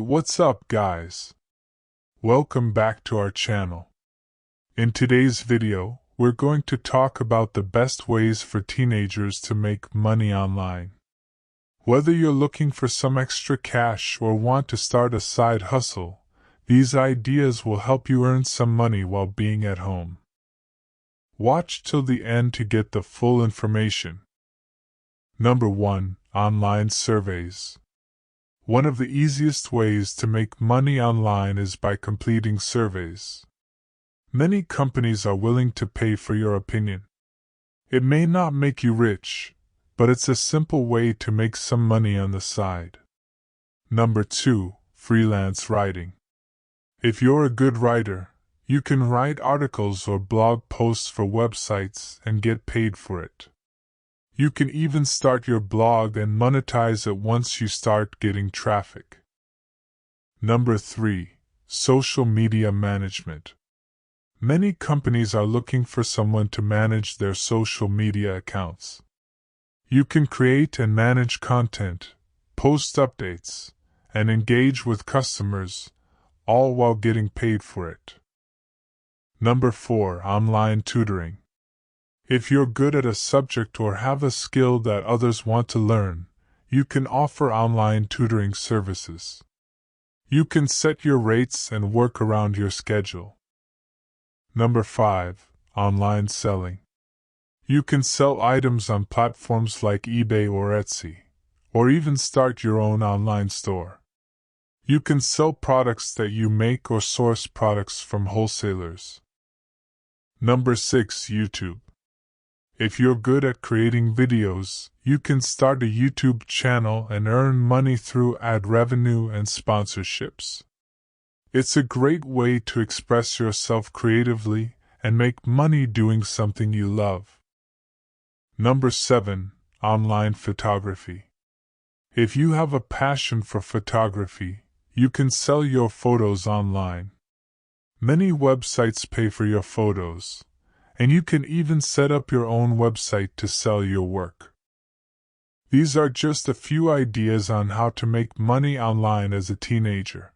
What's up, guys? Welcome back to our channel. In today's video, we're going to talk about the best ways for teenagers to make money online. Whether you're looking for some extra cash or want to start a side hustle, these ideas will help you earn some money while being at home. Watch till the end to get the full information. Number 1. Online surveys. One of the easiest ways to make money online is by completing surveys. Many companies are willing to pay for your opinion. It may not make you rich, but it's a simple way to make some money on the side. Number 2. Freelance writing. If you're a good writer, you can write articles or blog posts for websites and get paid for it. You can even start your blog and monetize it once you start getting traffic. Number 3. Social media management. Many companies are looking for someone to manage their social media accounts. You can create and manage content, post updates, and engage with customers, all while getting paid for it. Number 4. Online tutoring. If you're good at a subject or have a skill that others want to learn, you can offer online tutoring services. You can set your rates and work around your schedule. Number 5. Online selling. You can sell items on platforms like eBay or Etsy, or even start your own online store. You can sell products that you make or source products from wholesalers. Number 6. YouTube. If you're good at creating videos, you can start a YouTube channel and earn money through ad revenue and sponsorships. It's a great way to express yourself creatively and make money doing something you love. Number 7. Online photography. If you have a passion for photography, you can sell your photos online. Many websites pay for your photos, and you can even set up your own website to sell your work. These are just a few ideas on how to make money online as a teenager.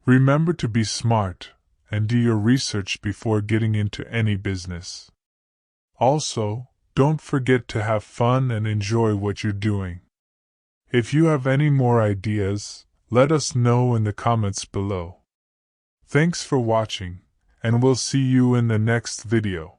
Remember to be smart and do your research before getting into any business. Also, don't forget to have fun and enjoy what you're doing. If you have any more ideas, let us know in the comments below. Thanks for watching, and we'll see you in the next video.